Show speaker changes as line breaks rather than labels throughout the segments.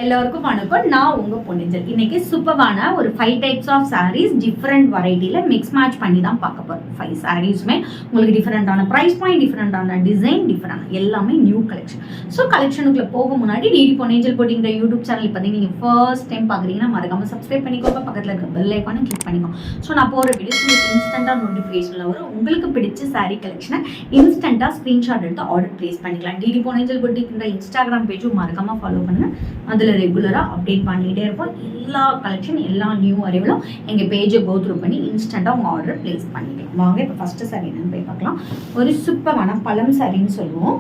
எல்லாருக்கும் வணக்கம். நான் உங்க பொன்னிஜல். இன்னைக்கு சூப்பரான ஒரு 5 டைப்ஸ் ஆஃப் சாரீஸ் டிஃப்ரெண்ட் வெரைட்டில மிக்ஸ் மேட்ச் பண்ணி தான் பார்க்க போறோம். 5 சாரீஸுமே உங்களுக்கு டிஃப்ரெண்டான பிரைஸ் பாயிண்ட், டிஃப்ரெண்டான டிசைன், டிஃப்ரெண்ட் எல்லாமே நியூ கலெக்ஷன். ஸோ கலெக்ஷனுக்குள்ள போக முன்னாடி டிடி பொன்னிஜல் போட்டிங்கிற யூடியூப் சேனல் பார்த்தீங்கன்னா நீங்கள் ஃபர்ஸ்ட் டைம் பார்க்குறீங்கன்னா மறக்காம சப்ஸ்கிரைப் பண்ணிக்கோங்க. பக்கத்தில் இருக்க பெல் ஐக்கானை கிளிக் பண்ணிக்கோங்க. ஸோ நான் போகிற வீடியோஸ் உங்களுக்கு இன்ஸ்டன்ட்டாக நோட்டிஃபிகேஷனில் வரும். உங்களுக்கு பிடிச்ச சாரீ கலெக்ஷனை இன்ஸ்டன்ட்டாக ஸ்க்ரீன்ஷாட் எடுத்து ஆர்டர் பிளேஸ் பண்ணிக்கலாம். டிடி பொன்னிஜல் போட்டிங்கிற இன்ஸ்டாகிராம் பேஜும் மறக்காம ஃபாலோ பண்ணுங்க. அதில் ரெகுலராக அப்டேட் பண்ணிகிட்டே இருப்போம். எல்லா கலெக்ஷன், எல்லா நியூ அரைவலும் எங்கள் பேஜை கோ த்ரூ பண்ணி இன்ஸ்டண்ட்டாக உங்கள் ஆர்டர் பிளேஸ் பண்ணிக்கலாம். வாங்க இப்போ ஃபஸ்ட்டு சாரீ என்னன்னு போய் பார்க்கலாம். ஒரு சூப்பரான பழம் சாரின்னு சொல்லுவோம்.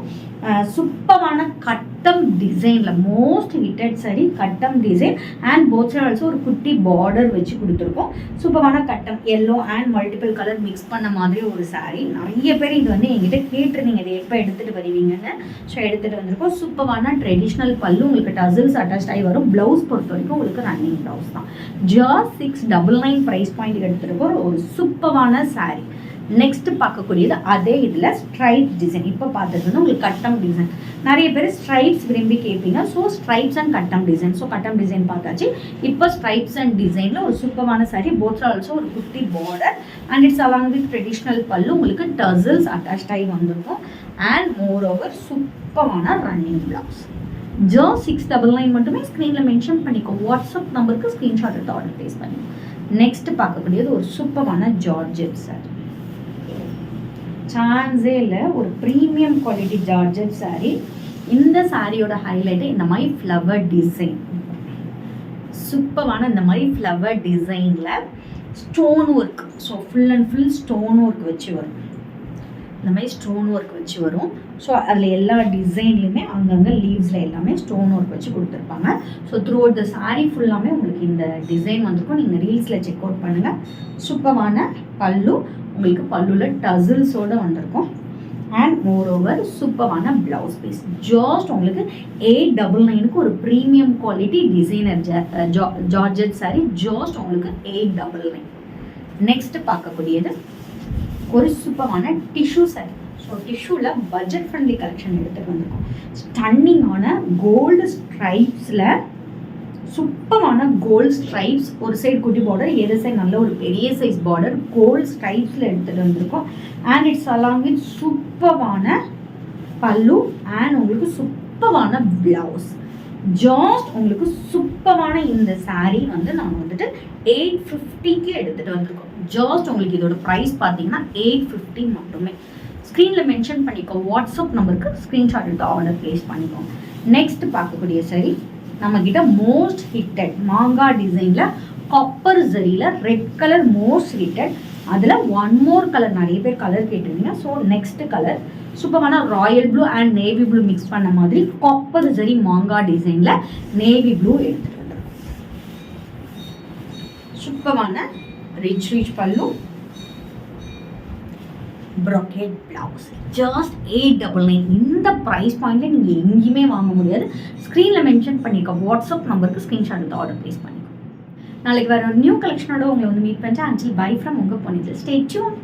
சூப்பரான கட்டம் டிசைனில் மோஸ்ட் ஹிட்டட் சாரி கட்டம் design and both side also ஒரு குட்டி பார்டர் வச்சு கொடுத்துருக்கோம். சூப்பரான கட்டம் yellow and multiple colour mix பண்ண மாதிரி ஒரு சாரீ. நிறைய பேர் இது வந்து எங்கிட்ட கேட்டிருந்தீங்க, இதை எப்போ எடுத்துகிட்டு வருவீங்கன்னு. ஸோ எடுத்துகிட்டு வந்திருக்கோம். சூப்பரான ட்ரெடிஷ்னல் பல்லு, உங்களுக்கு டசில்ஸ் அட்டாச் ஆகி வரும். ப்ளவுஸ் பொறுத்த வரைக்கும் உங்களுக்கு ரன்னிங் ப்ளவுஸ் தான். ஜஸ்ட் 699 ப்ரைஸ் பாயிண்ட் எடுத்துருக்கோம். ஒரு சூப்பரான சாரீ. நெக்ஸ்ட் பார்க்கக்கூடியது அதே இதில் ஸ்ட்ரைப் டிசைன். இப்போ பார்த்துட்டு வந்து உங்களுக்கு கட்டம் டிசைன். நிறைய பேர் ஸ்ட்ரைப்ஸ் விரும்பி கேட்பீங்க. ஸோ ஸ்ட்ரைப்ஸ் அண்ட் கட்டம் டிசைன். ஸோ கட்டம் டிசைன் பார்த்தாச்சு. இப்போ ஸ்ட்ரைப்ஸ் அண்ட் டிசைனில் ஒரு சூப்பரான சாரி. போத் ஆல்சோ ஒரு குட்டி border and it's along with traditional பல்லு. உங்களுக்கு டசில்ஸ் அட்டாச் ஆகி வந்திருக்கும். அண்ட் மோர் ஓவர் சூப்பரான ரன்னிங் பிளவுஸ். ஜஸ்ட் 699 மட்டுமே. ஸ்க்ரீனில் மென்ஷன் பண்ணிக்கோ. வாட்ஸ்அப் நம்பருக்கு ஸ்க்ரீன்ஷாட் எடுத்து ஆர்டர் பிளேஸ் பண்ணிக்கோ. நெக்ஸ்ட் பார்க்கக்கூடியது ஒரு சூப்பரான ஜார்ஜெட் சாரி. சான்ஸே இல்லை, ஒரு ப்ரீமியம் குவாலிட்டி ஜார்ஜெட் சாரீ. இந்த சாரியோட ஹைலைட்டு இந்த மாதிரி ஃப்ளவர் டிசைன். சூப்பரான இந்த மாதிரி ஃப்ளவர் டிசைனில் stone work. So full and full stone work வச்சு வரும். இந்த மாதிரி ஸ்டோன் ஒர்க் வச்சு வரும். ஸோ அதில் எல்லா டிசைன்லையுமே அங்கங்கே லீவ்ஸில் எல்லாமே ஸ்டோன் ஒர்க் வச்சு கொடுத்துருப்பாங்க. So through out the sari ஃபுல்லாமே உங்களுக்கு இந்த டிசைன் வந்திருக்கும். நீங்கள் ரீல்ஸில் செக் அவுட் பண்ணுங்கள். சூப்பரான பல்லு, உங்களுக்கு பல்லுவில் டசில்ஸோடு வந்திருக்கும். அண்ட் மோர் ஓவர் சூப்பரான ப்ளவுஸ் பீஸ். ஜஸ்ட் உங்களுக்கு 899 ஒரு premium quality designer georgette sari. Just உங்களுக்கு 899. நெக்ஸ்ட் பார்க்கக்கூடியது ஒரு சூப்பரான டிஷ்யூ சாரி. ஸோ டிஷ்யூவில் பட்ஜெட் ஃப்ரெண்ட்லி கலெக்ஷன் எடுத்துகிட்டு வந்திருக்கோம். ஸ்டன்னிங்கான கோல்டு ஸ்ட்ரைப்ஸில் சூப்பரான கோல்டு ஸ்ட்ரைப்ஸ். ஒரு சைடு குட்டி பார்டர், எது சைடு நல்ல ஒரு பெரிய சைஸ் பார்டர். கோல்டு ஸ்ட்ரைப்ஸில் எடுத்துகிட்டு வந்திருக்கோம். அண்ட் இட்ஸ் அலாங் வித் சூப்பரான பல்லு அண்ட் உங்களுக்கு சூப்பரான ப்ளவுஸ். ஜஸ்ட் உங்களுக்கு சூப்பரான இந்த சாரீ வந்து நாங்கள் வந்துட்டு 850க்கு எடுத்துகிட்டு வந்திருக்கோம். ஜஸ்ட் உங்களுக்கு இதோட ப்ரைஸ் பார்த்தீங்கன்னா 850 மட்டுமே. ஸ்க்ரீனில் மென்ஷன் பண்ணிக்கோ. வாட்ஸ்அப் நம்பருக்கு ஸ்க்ரீன்ஷாட் எடுத்து ஆர்டர் ப்ளேஸ் பண்ணிக்கோங்க. நெக்ஸ்ட் பார்க்கக்கூடிய சாரீ நம்மக்கிட்ட மோஸ்ட் ஹிட்டட் மாங்கா டிசைனில் காப்பர் ஜரியில் ரெட் கலர் மோஸ்ட் ஹிட்டட். அதில் ஒன் மோர் கலர் நிறைய பேர் கலர் கேட்டிருந்தீங்க. ஸோ நெக்ஸ்ட் கலர் சூப்பரான Royal blue and navy blue mix பண்ண மாதிரி காப்பர் ஜரி மாங்கா டிசைனில் நேவி ப்ளூ எடுத்துகிட்டு வந்துடும். சூப்பரான ரிச் பல்லு, ப்ராக்கெட் பிளவுஸ். ஜஸ்ட் 899. இந்த ப்ரைஸ் பாயிண்ட்ல நீங்கள் எங்கேயுமே வாங்க முடியாது. ஸ்க்ரீனில் மென்ஷன் பண்ணிக்கோ. வாட்ஸ்அப் நம்பருக்கு ஸ்க்ரீன்ஷாட் எடுத்து ஆர்டர் ப்ளேஸ் பண்ணிக்கோ. நாளைக்கு வேறு ஒரு நியூ கலெக்ஷனோட உங்களை வந்து மீட் பண்ணிட்டு அன்டில் பை ஃப்ரம் உங்கள் பொன்னிஜல். Stay tune.